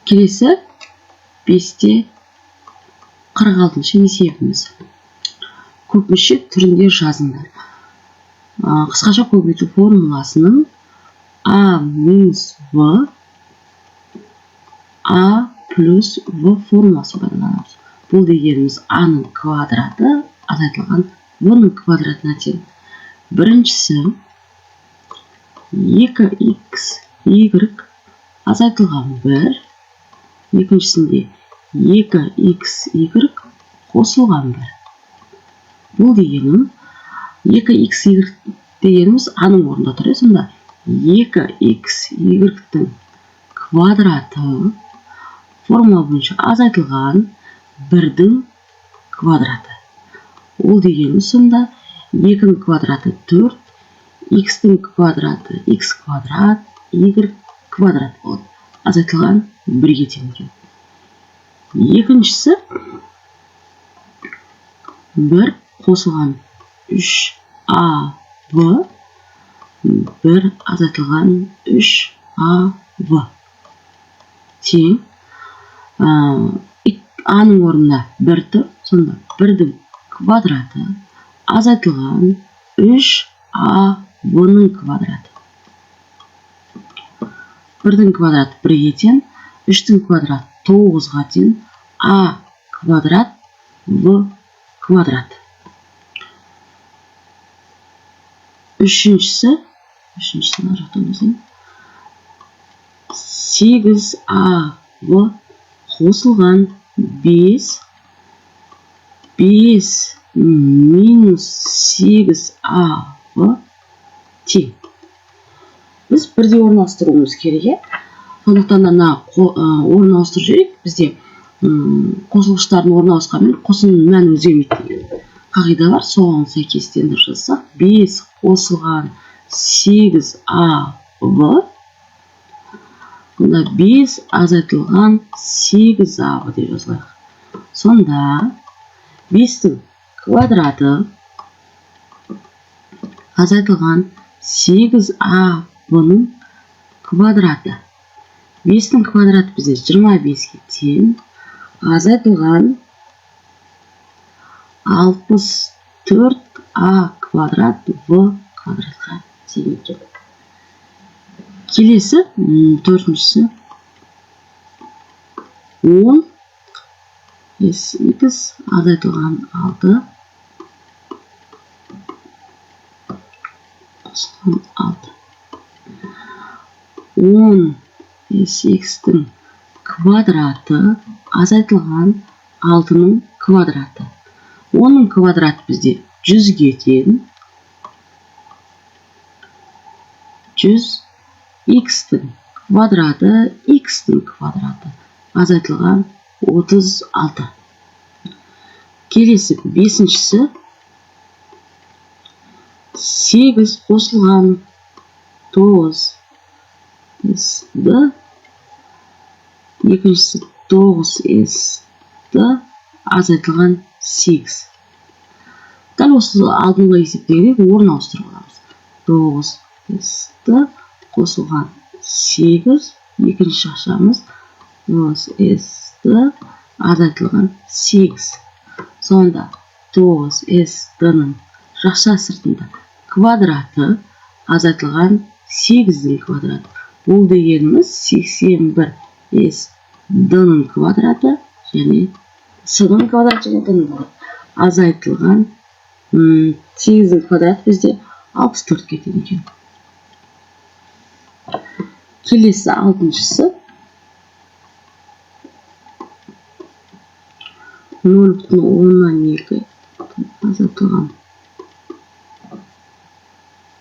Келесі 5-те 46-шы есебіміз. Көпмүше түрінде жазыңдар. Қысқаша көбейту формуласының А минус В А плюс В формуласы пайдаланамыз. Бұл дегеніміз А-ның квадраты азайтылған В-ның квадратына тең. Біріншісі 2х y азайтылған 1, екіншісінде 2х y қосылған 1. Бұл дегенім 2х y дегеніміз А-ның орнында тұр. Сонда 2х y-тің квадраты формула бойынша азайтылған 1-дің квадраты. Ол дегеніміз сонда 2-ның квадраты 4, х-тің квадраты х квадрат, y квадрат болады. Азайтылған 1-ге тең екен. Екіншісі 1 қосылған 3ab 1 азайтылған 3ab тең. А-ның орнына 1 тұр. Сонда 1-дің квадраты азайтылған 3ab-ның квадраты. 1-дің квадраты 1-ге тең, 3-дің квадраты 9-ға тең, а квадрат в квадрат. Үшіншісі 8ab қосылған 5 минус 8ab тең. Біз бірде орналастыруымыз керек. Сондықтан орналастыру керек. Бізде қосылғыштардың орналасқанымен қосымның мәні өзгермейді деген қағида бар. Соған сәйкестендіріп жазсақ, 5 қосылған 8ab, сонда 5 азайтылған 8ab деп жазылайық. Сонда 5-тің квадраты азайтылған 8ab-ның квадраты. 5-тің квадраты бізде 25-ге тең, азайтылған 64a квадрат в квадратқа тең екен. Келесі, төртіншісі 10 x азайтылған 6 қосылған 6. 10 x-тің квадраты азайтылған 6-ның квадраты. 10-ның квадраты бізде 100-ге тең. 100 x-тің квадраты x-тің квадраты азайтылған 36. Келесі, бесіншісі 8 қосылған 9 s-ді, екіншісі 9 s-ді азайтылған 8. Дәл осы алдыңғы есептегідегі орын ауыстырып аламыз. 9 s-ді қосылған 8, екінші шақшамыз 9 s-ді азайтылған 8. Сонда 9 s-дінің жақша сыртында квадраты азайтылған 8-дің квадраты. Бұл дегеніміз 81 s-дінің квадраты және с-дің квадраты және д-ның азайтылған 8-дің квадраты бізде 64-ге тең екен. Келесі, алтыншысы 0,2 азайтылған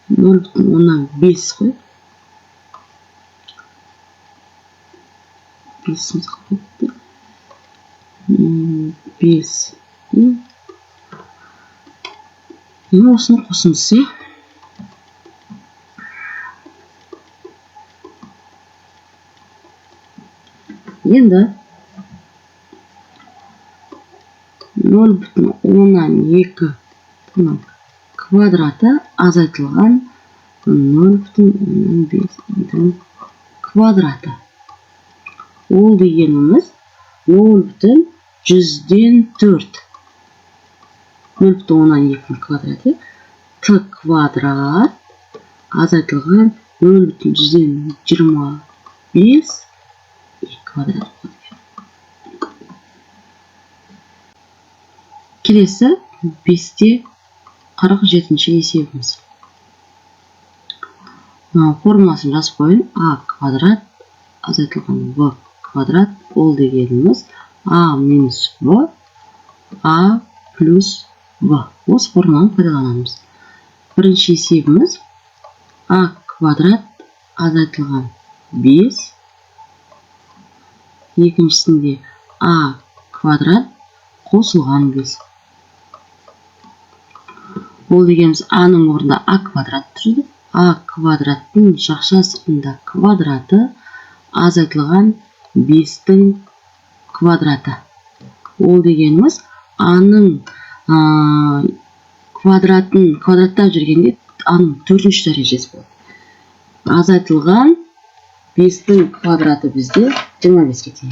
0,5 қой. 5-іміз қойыпты. 5. Осының қосындысы. Енді 0,2 квадраты азайтылған 0,5 квадраты. Ол дегеніміз 0,104. 0,2 квадрат. Т квадрат азайтылған 0,125 квадрат. Келесі 5-те 47-ші есебіміз. Формуласын жазып қойын. А квадрат азайтылған В квадрат. Ол дегеніміз А минус В, А плюс В. Осы формуланы пайдаланамыз. Бірінші есебіміз А квадрат азайтылған 5. Екіншісінде А квадрат қосылған 5. Ол дегеніміз А-ның орнында А квадрат тұрды. А квадраттың жақша сыртында квадраты азайтылған 5-тің квадраты. Ол дегеніміз А-ның квадраттап жүргенде А-ның 4-ші дәрежесі болады. Азайтылған 5-тің квадраты бізде 25-ке тең.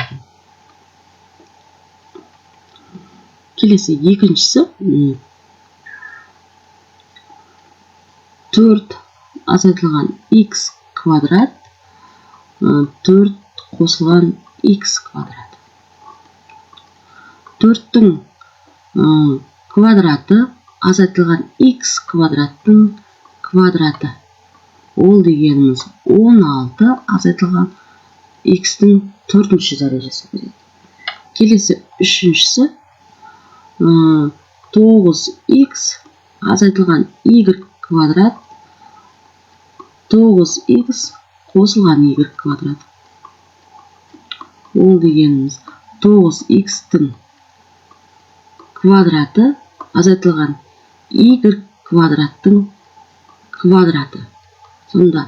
Келесі екіншісі 4 азайтылған x квадрат, 4 қосылған x квадрат. 4-тің квадраты азайтылған x квадраттың квадраты. Ол дегеніміз 16 азайтылған x-тің 4-ші дәрежесі береді. Келесі үшіншісі 9x азайтылған y квадрат, 9x қосылған y квадрат. Ол дегеніміз 9x-тің квадраты азайтылған y квадраттың квадраты. Сонда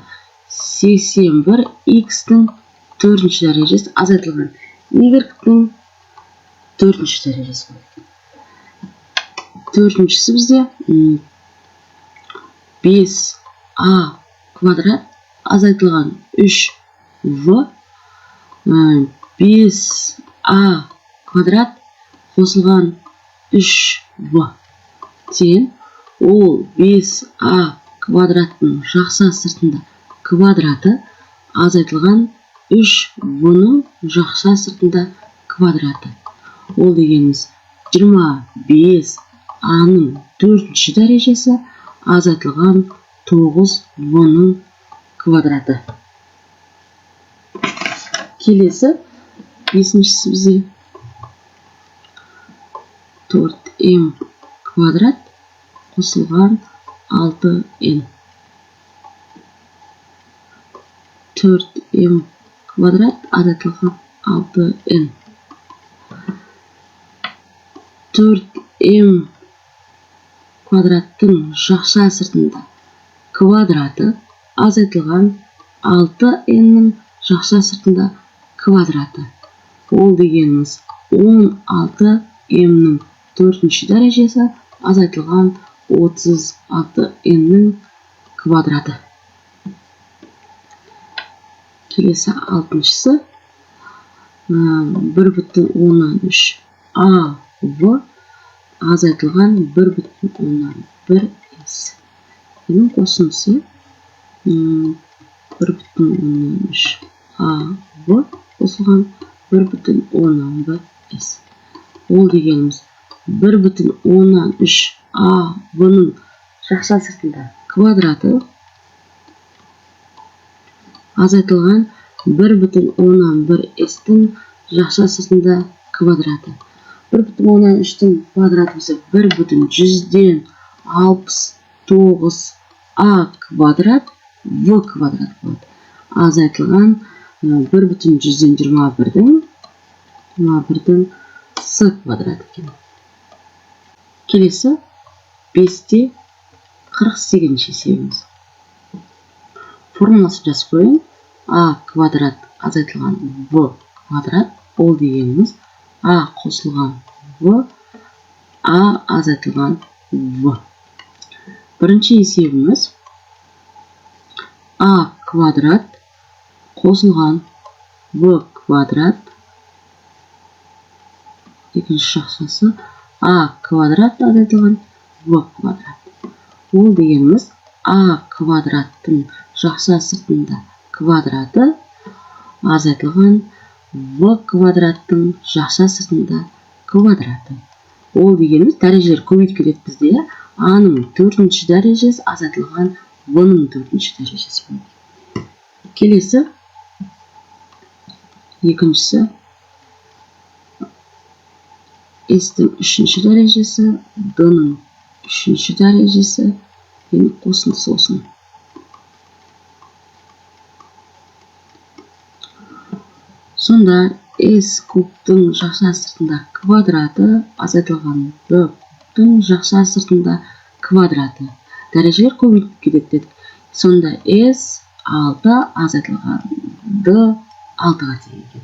81x-тің 4-ші дәрежесі азайтылған y-тің 4-ші дәрежесі. Төртіншісі бізде 5a квадрат азайтылған 3v, 5a квадрат қосылған 3v тең. Ол 5a квадраттың жақша сыртында квадраты азайтылған 3v-ның жақша сыртында квадраты. Ол дегеніміз 25a-ның 4-ші дәрежесі азайтылған 9v-ның квадраты. Келесі бесіншісі бізде 4m квадрат қосылған 6n. 4m квадрат азайтылған 6n. 4m квадраттың жақша сыртында квадраты азайтылған 6n-нің жақша сыртында квадраты. Ол дегеніміз 16m-нің 4-ші дәрежесі азайтылған 36n-нің квадраты. Келесі алтыншысы 1,3 азайтылған 1,1s. Бұның қосындысы 1,3 қосылған 1,1s. Ол дегеніміз 1,3 бұның жақша сыртында квадраты азайтылған 1,1s-тің жақша сыртында квадраты. 1,3-тің квадраты 1,169a квадрат v квадрат болады. Азайтылған 1,121-дің с квадрат екен. Келесі 5-те 48-ші есебіміз. Формуласын жазып қойын. А квадрат азайтылған v квадрат. Ол дегеніміз А қосылған v, А азайтылған v. Бірінші есебіміз А квадрат қосылған v квадрат. Екінші жақшасы а квадрат азайтылған в квадрат. Ол дегеніміз а квадраттың жақша сыртында квадраты азайтылған в квадраттың жақша сыртында квадраты. Ол дегеніміз дәрежелер көбейіп келеді бізде. А-ның 4-ші дәрежесі азайтылған в-ның 4-ші дәрежесі болады. Келесі екіншісі s-тің 3-ші дәрежесі, d-ның 3-ші дәрежесі, енді қосындысы осының. Сонда s кубтың жақша сыртында квадраты азайтылған b кубтың жақша сыртында квадраты. Дәрежелер көбейіп кетеді дедік. Сонда s 6 азайтылған d 6-ға тең екен.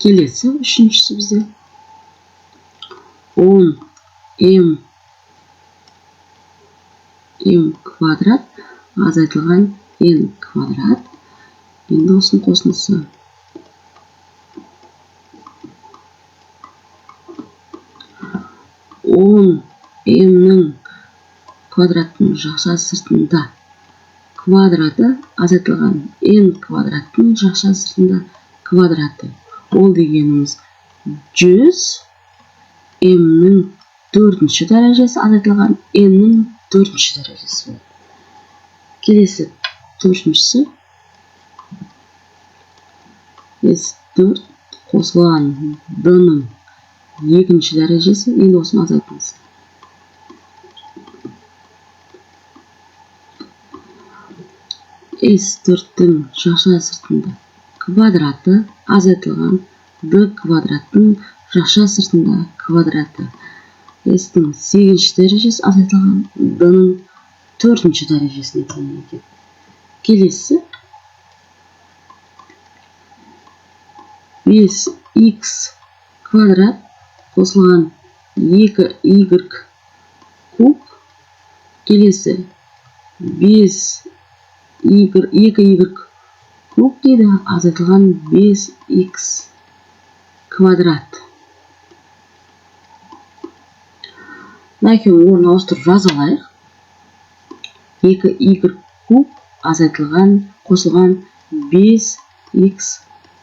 Келесі үшіншісі бізде 10 m квадрат азайтылған n квадрат. Енді осының қосындысы 10 m-ның квадраттың жақша сыртында квадраты азайтылған n квадраттың жақша сыртында квадраты. Ол дегеніміз 100 m-ның 4-ші дәрежесі азайтылған n-ның 4-ші дәрежесі. Келесі төртіншісі s4 қосылған d-ның 2-ші дәрежесі. Енді осыны азайтыңыз. s4-тің жақша сыртында квадраты азайтылған d квадраттың жақша сыртында квадраты. s-тің 8-ші дәрежесі азайтылған d-ның 4-ші дәрежесіне тең екен. Келесі 5x квадрат қосылған 2y куб. Келесі 2y куб дейді, азайтылған 5x квадрат. Екеуін орнына ауыстырып жаза алайық. 2y куб азайтылған қосылған 5x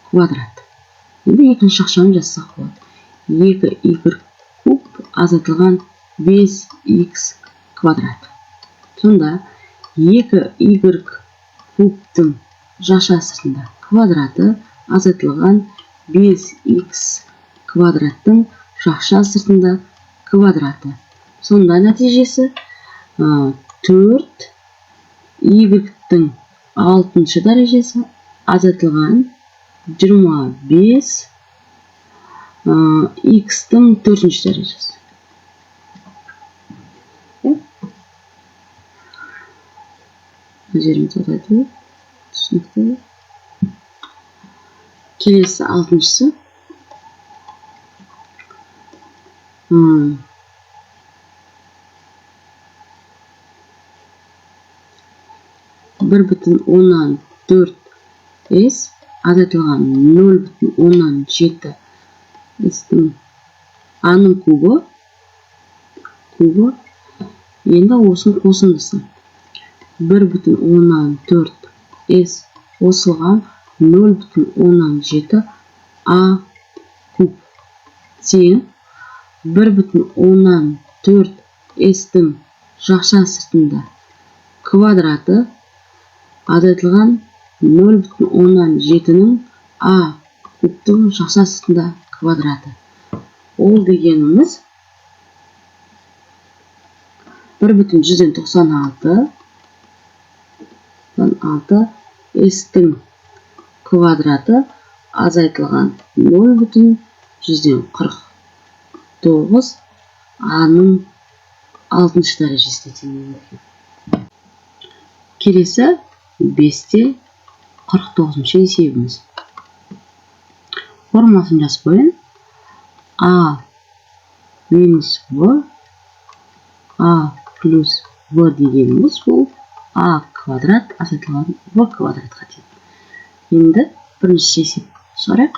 квадрат. Енді екінші жақшаны жазсақ болады. 2y куб азайтылған 5x квадрат. Сонда 2y кубтың жақша сыртында квадраты азайтылған 5x квадраттың жақша сыртында квадраты. Сонда нәтижесі 4y-тің 6-ші дәрежесі азайтылған 25 x-тің 4-ші дәрежесі. Жеріміз азайтылды. Түсінікті. Келесі 6-шысы 1,4 s азайтылған 0,7 s-тің a-ның кубы. Енді осының қосындысы 1,4 s қосылған 0,7 a куб тең 1,4 s-тің жақша сыртында квадраты азайтылған 0,7-ның a кубтың жақша сыртында квадраты. Ол дегеніміз 1,196 s-тің квадраты азайтылған 0,149 a-ның 6-ші дәрежесіне тең екен. Келесі 5-те 49-ші есебіміз. Формуласын жазып қойын. a минус v, a плюс v дегеніміз бұл a квадрат азайтылған v квадратқа тең. Енді бірінші есеп шығарайық.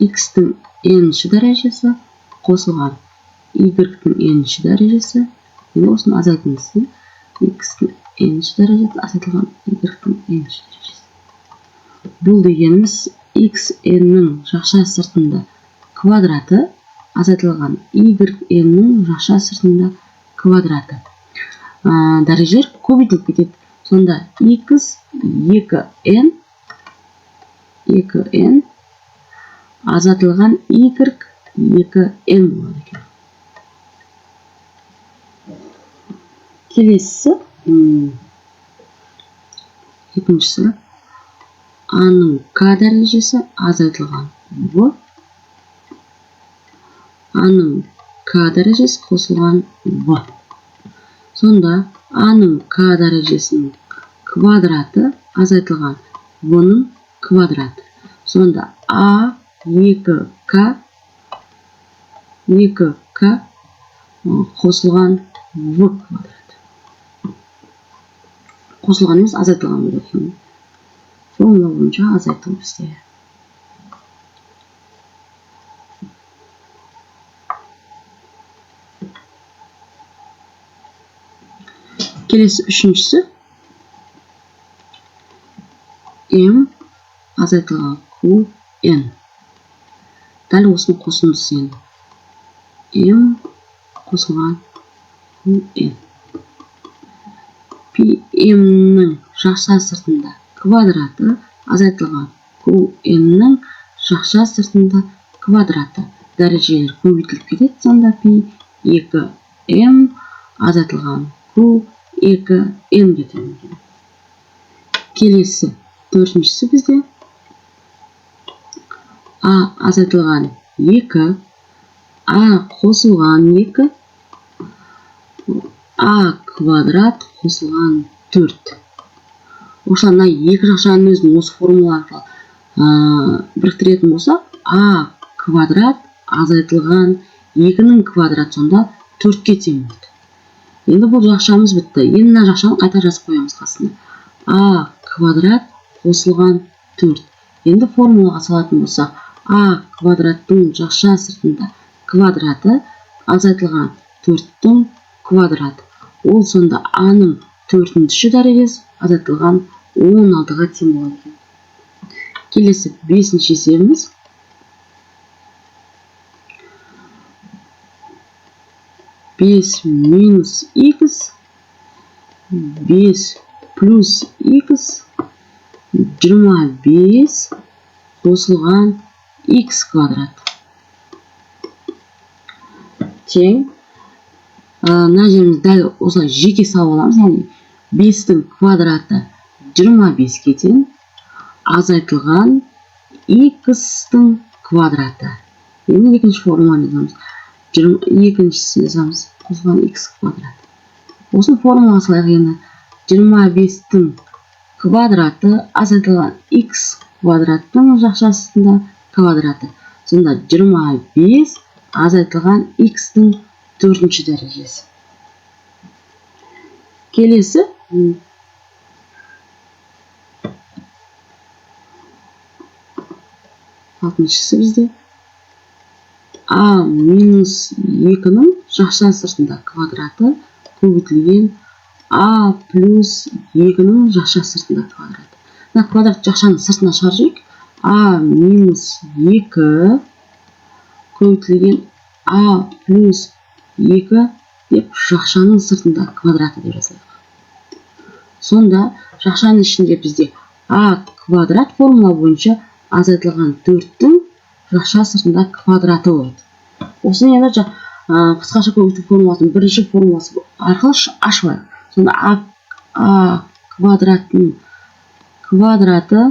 X-тің n-ші дәрежесі қосылған Y-тің n-ші дәрежесі. Енді осыны азайтыңыз. X-тің n-ші дәрежесі азайтылған Y-тің n-ші дәрежесі. Бұл дегеніміз X n-нің жақша сыртында квадраты азайтылған Y n-нің жақша сыртында квадраты. Дәрежелер көбейтіліп кетеді. Сонда X 2n азатылған Y 2n болады екен. Келесі екіншісі A-ның K дәрежесі азайтылған V, A-ның K дәрежесі қосылған V. Сонда A-ның K дәрежесінің квадраты азайтылған V-ның квадраты. Сонда A 2K қосылған V квадраты. Қосылған емес, азайтылған болады екен. Формула бойынша азайтылып бізде. Келесі үшіншісі M азайтылған QN. Дәл осыны қосымыз енді. M қосылған QN. PM-нің жақша сыртында квадраты азайтылған QN-нің жақша сыртында квадраты. Дәрежелер көбейтіліп кетеді. Сонда P2M азайтылған Q2N кетеді. Келесі төртіншісі бізде A азайтылған 2, A қосылған 2, A квадрат қосылған 4. Осылай екі жақшаның өзін осы формула арқылы біріктіретін болсақ, A квадрат азайтылған 2-нің квадрат, сонда 4-ке тең болды. Енді бұл жақшамыз бітті. Енді мына жақшаны қайта жазып қоямыз қасына. A квадрат қосылған 4. Енді формулаға салатын болсақ, A квадраттың жақша сыртында квадраты азайтылған 4-тің квадраты. Ол сонда A-ның 4-ші дәрежесі азайтылған 16-ға тең болады. Келесі 5-ші есебіміз. 5 минус x, 5 плюс x, 25 қосылған x квадрат. Тең. Мына жеріміз дәл осылай жеке салып аламыз. Яғни 5-тің квадраты 25-ке тең, азайтылған x-тің квадраты. Енді екінші формуланы жазамыз. Екіншісі жазамыз, қосылған x квадрат. Осы формулаға салайық енді. 25-тің квадраты азайтылған x квадраттың жақшасында квадраты. Сонда 25 азайтылған x-тің 4-ші дәрежесі. Келесі алтыншысы бізде A минус 2-нің жақша сыртында квадраты көбейтілген A плюс 2-нің жақша сыртында квадраты. Мына квадрат жақшаның сыртына шығарып жейік. A минус 2 көбейтілген A плюс 2 деп жақшаның сыртында квадраты деп жазайық. Сонда жақшаның ішінде бізде A квадрат формула бойынша азайтылған 4-тің жақша сыртында квадраты болады. Осыны енді қысқаша көбейту формуласының бірінші формуласы арқылы ашылайық. Сонда A квадраттың квадраты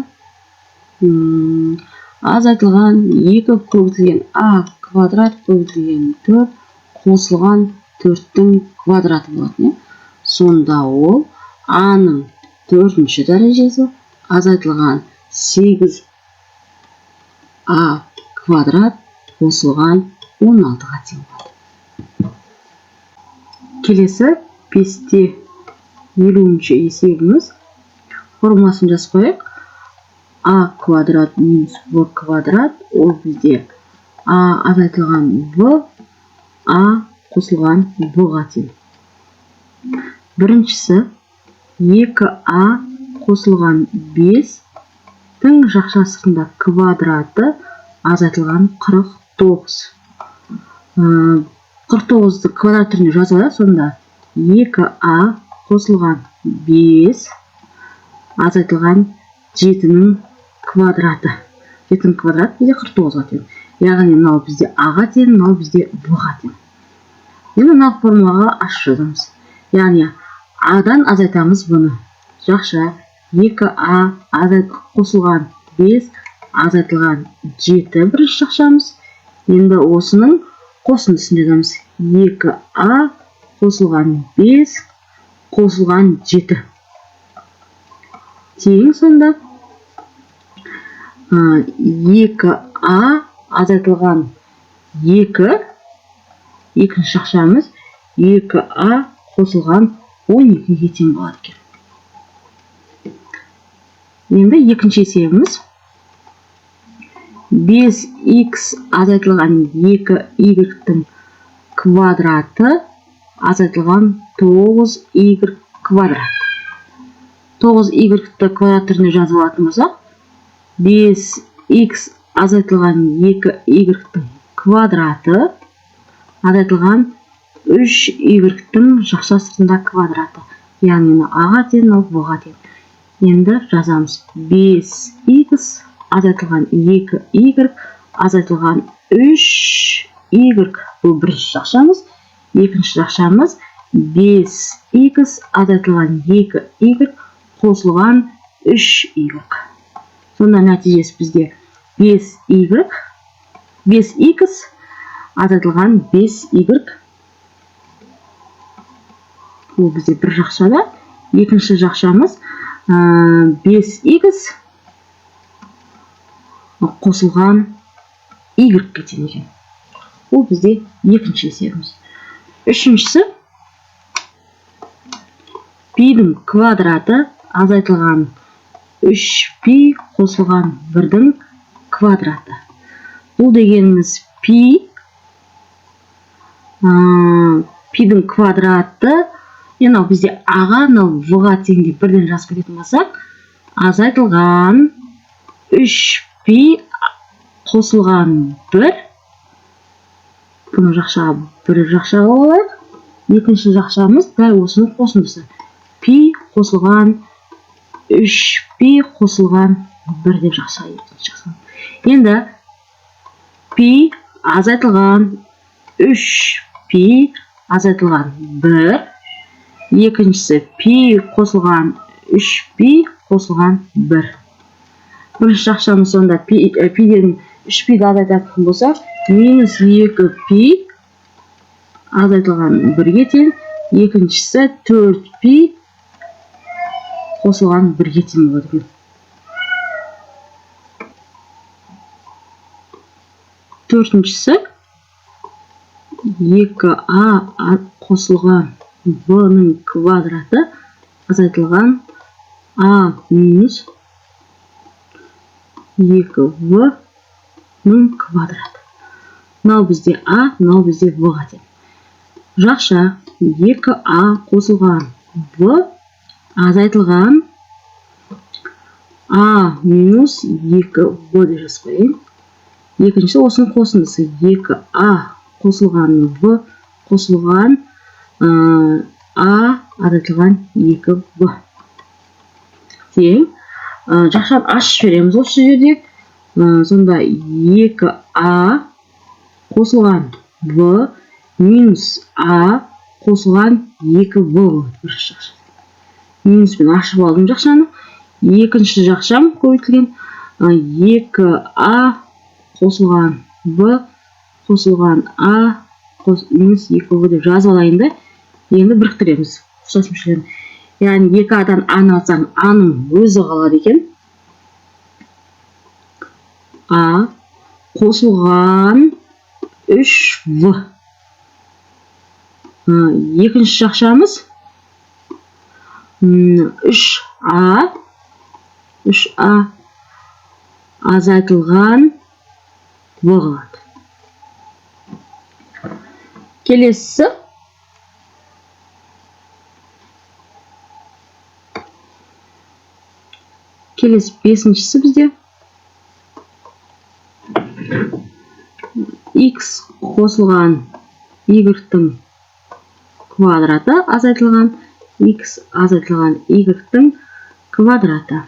азайтылған 2 көбейтілген A квадрат көбейтілген 4 қосылған 4-тің квадраты болады. Сонда ол A-ның 4-ші дәрежесі азайтылған 8 A квадрат қосылған 16-ға тең болады. Келесі 5-те 50-ші есебіміз. Формуласын жазып қояйық. а квадрат минус в квадрат, ол бізде а азайтылған в, а қосылған в-ға тең. Біріншісі 2а қосылған 5-тің жақшасында квадраты азайтылған 49. 49-ды квадрат түрінде жазылады, сонда 2а қосылған 5 азайтылған 7-нің квадраты. 7-нің квадраты бізде 49-ға тең. Яғни мынау бізде а-ға тең, мынау бізде в-ға тең. Енді мынау формулаға ашып жазамыз. Яғни а-дан азайтамыз бұны. Жақша 2а қосылған 5 азайтылған 7 бірінші жақшамыз. Енді осының қосындысын жазамыз. 2а қосылған 5 қосылған 7. Тең сонда 2а азайтылған 2, екінші жақшамыз 2а қосылған 12-ге тең болады екен. Енді екінші есебіміз 5х азайтылған 2y-тің квадраты азайтылған 9y квадрат. 9y-ті квадрат түріне жазып алатын болсақ, 5х азайтылған 2y-тің квадраты азайтылған 3y-тің жақшасында квадраты. Яғни а-ға тең, в-ға тең. Енді жазамыз. 5х азайтылған 2y азайтылған 3y. Бұл бірінші жақшамыз. Екінші жақшамыз 5х азайтылған 2y қосылған 3y. Сонда нәтижесі бізде 5х азайтылған 5y. Бұл бізде бір жақшада. Екінші жақшамыз 5х қосылған y-ге тең екен. Бұл бізде екінші есебіміз. Үшіншісі пи-дің квадраты азайтылған 3π қосылған 1-дің квадраты. Бұл дегеніміз пи-дің квадраты, енді бізде а-ға, в-ға тең деп бірден жазып кететін болсақ, азайтылған 3π қосылған 1. Бұны жақшаға бір жақшаға олайық. Екінші жақшамыз дәл осының қосындысы. Пи қосылған 3π қосылған 1 деп жақшаға. Енді пи азайтылған 3π азайтылған 1. Екіншісі пи қосылған 3π қосылған 1. Бірінші жақшамыз сонда пи-ден 3π-ді азайтатын болсақ, минус 2π азайтылған 1-ге тең. Екіншісі 4π қосылған 1-ге тең болады. Төртіншісі 2а қосылған v-ның квадраты азайтылған а минус 2v-ның квадраты. Мынау бізде а, мынау бізде в-ға тең. Жақша 2а қосылған в азайтылған а минус 2v деп жазып қояйын. Екінші осының қосындысы 2а қосылған в қосылған а азайтылған 2v. Тең. Жақшаны ашып жібереміз осы жерде. Сонда 2а қосылған в минус а қосылған 2v болады. Бірінші жақша. Минуспен ашып алдым жақшаны. Екінші жақшам көбейтілген 2а қосылған v қосылған а минус 2v деп жазып алайын да. Енді біріктіреміз ұқсас мүшелерін. Яғни 2адан а-ны алсаң, а-ның өзі қалады екен. А қосылған 3v. Екінші жақшамыз 3а азайтылған в қалады. Келесі бесіншісі бізде x қосылған y-тің квадраты азайтылған x азайтылған y-тің квадраты.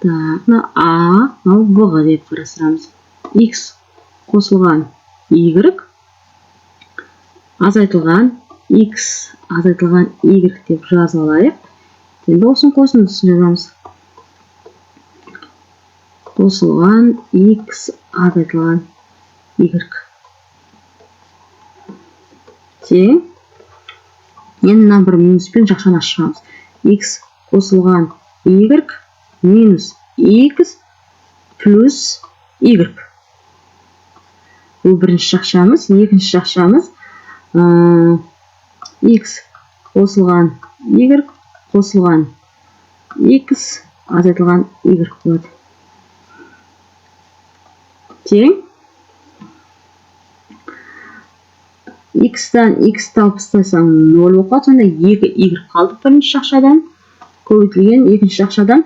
Так, а, в деп қарастырамыз. x қосылған y азайтылған x азайтылған y деп жазып алайық. Енді осының қосындысын жазамыз. Қосылған x азайтылған y. Тең. Енді мына бір минуспен жақшаны ашамыз. x қосылған y минус x плюс y. Бұл бірінші жақшамыз. Екінші жақшамыз x қосылған y қосылған x азайтылған y болады. Тең. X-тан x-ті алып тастасаң 0 болып қалады. Сонда 2y қалды бірінші жақшадан. Көбейтілген екінші жақшадан.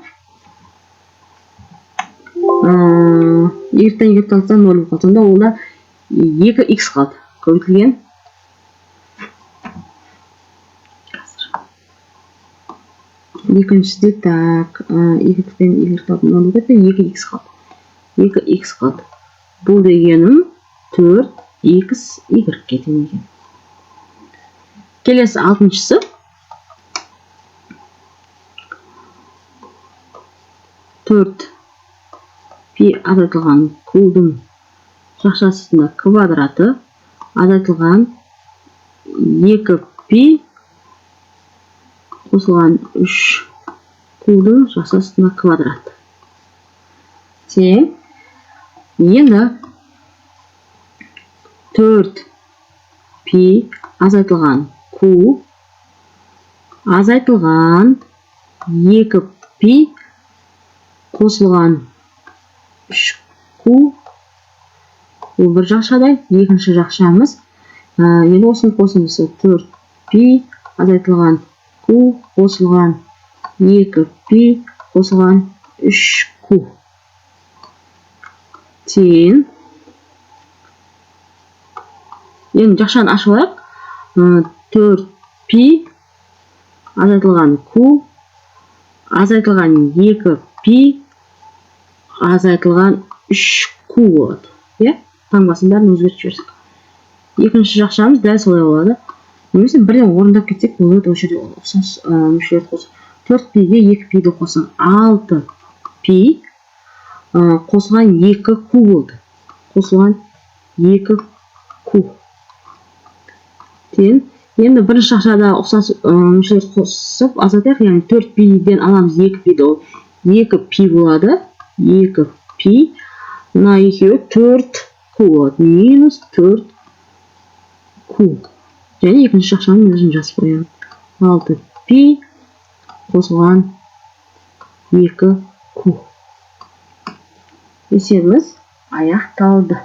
Y-тан y-ті алып 0 болып қалды. Сонда олда 2x қалды. Көбейтілген. Екіншіде так, y-тен y-ті алып 0 болып қалды. 2x қалды. 2x қалды. Бұл дегенім 4x y-ге тең екен. Келесі алтыншысы. Төрт пи азайтылған q-дің жақшасында квадраты азайтылған 2π қосылған 3q-дің жақшасында квадраты. Тең. Енді 4π азайтылған q азайтылған 2π қосылған 3q. Бұл бір жақшада, екінші жақшамыз. Енді осының қосындысы 4π азайтылған q қосылған 2π қосылған 3q. Тең. Енді жақшаны ашып алайық. 4π азайтылған q азайтылған 2π азайтылған 3q болады. Таңбасын бәрін өзгертіп жіберсек. Екінші жақшамыз дәл солай болады. Немесе бірден орындап кетсек, болады осы жерде ұқсас мүшелерді қосып. 4π-ге 2π-ді қосып 6π қосылған 2q болды. Қосылған 2q. Тең. Енді бірінші жақшада ұқсас мүшелерді қосып азайтайық. Яғни 4π-ден аламыз 2π-ді, ол 2π болады. 2π. Мына екеуі 4q болады. Минус 4q. Және екінші жақшаның өзін жазып қоямыз. 6π қосылған 2q. Есебіміз аяқталды.